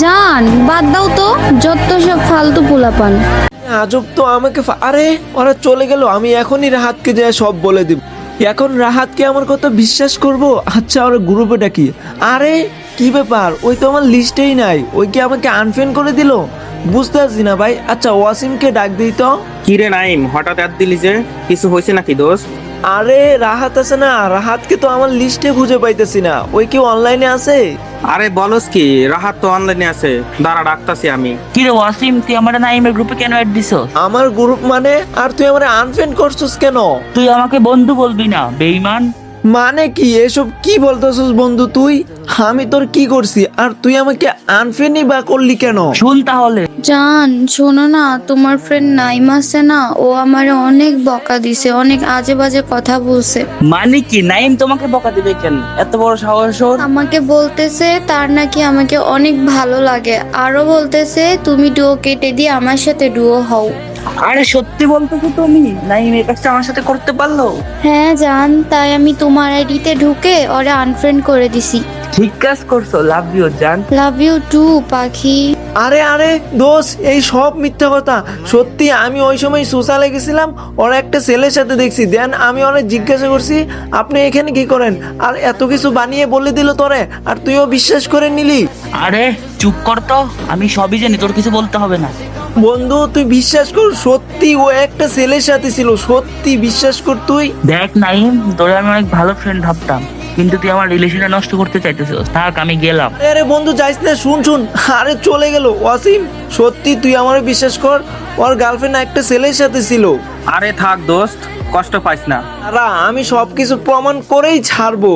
জান বাদ দাও তো, যত সব ফালতু পোলাপান। আজব তো আমাকে আরে ওরা চলে গেল, আমি এখনই রাহাতকে যায় সব বলে দিব। এখন রাহাতকে আমার কথা বিশ্বাস করব? আচ্ছা ওরা গ্রুপে ডাকি। আরে কি ব্যাপার, ওই তো আমার লিস্টেই নাই, ওই কি আমাকে আনফ্রেন্ড করে দিল? বুঝতে পারছি না ভাই। আচ্ছা ওয়াসিমকে ডাক দিই তো। কিরে নাইম, হঠাৎ এত দিলি যে, কিছু হয়েছে নাকি দোস্ত? আরে রাহাত আছে না, রাহাতকে তো আমার লিস্টে খুঁজে পাইতেছি না, ওই কি অনলাইনে আছে? আরে বলস কি, রাহাত তো অনলাইনে আছে, দাঁড়া ডাকতাছি আমি। কি রে ওয়াসিম, তুই আমার নাইমের গ্রুপে কেন অ্যাড দিছস? আমার গ্রুপ মানে? আর তুই আমার আনফ্রেন্ড করছিস কেন? তুই আমাকে বন্ধু বলবি না বেঈমান। মানে কি এসব কি বলতেছিস বন্ধু তুই? আমি তোর কি করছি আর তুই আমাকে আনফ্রেন্ডই বা করলি কেন? শুন তাহলে। জান শোনো না, তোমার ফ্রেন্ড নাইম আছে না, ও আমারে অনেক বকা দিছে, অনেক আজে বাজে কথা বলছে। মানে কি, নাইম তোমাকে বকা দিবে কেন? এত বড় সাহস ওর? আমাকে বলতেছে তার নাকি আমাকে অনেক ভালো লাগে, আরো বলতেছে তুমি ডুও কেটে দিয়ে আমার সাথে ডুও হও। আরে সত্যি বলতেছো তুমি? নাইম এই কাজটা আমার সাথে করতে পারলো? হ্যাঁ জান, তাই আমি তোমার আইডিতে ঢুকে ওরে আনফ্রেন্ড করে দিছি। ঠিক কাজ করছো, লাভ ইউ জান। লাভ ইউ টু পাখি। আরে আরে দোষ, এই সব মিথ্যা কথা। সত্যি আমি ওই সময় সোশ্যালে গেছিলাম, ওরা একটা ছেলের সাথে দেখছি, দেন আমি অনেক জিজ্ঞাসা করছি আপনি এখানে কি করেন, আর এত কিছু বানিয়ে বলে দিল তোরে, আর তুইও বিশ্বাস করে নিলি। আরে চুপ কর তো, আমি সবই জানি, তোর কিছু বলতে হবে না। বন্ধু তুই বিশ্বাস কর, সত্যি ও একটা ছেলের সাথে ছিল, সত্যি বিশ্বাস কর তুই। দেখ নাইম, তোরে আমি অনেক ভালো ফ্রেন্ড ভাবতাম, কিন্তু তুই আমার রিলেশনটা নষ্ট করতে চাইতেছিস। থাক, আমি গেলাম। আরে বন্ধু যাইস না, শুন শুন। আরে চলে গেল ওয়াসিম, সত্যি তুই আমার বিশ্বাস কর, ওর গার্লফ্রেন্ড একটা ছেলের সাথে ছিল। আরে থাক দোস্ত, কষ্ট পাইস না। তারা আমি সবকিছু প্রমাণ করেই ছাড়বো।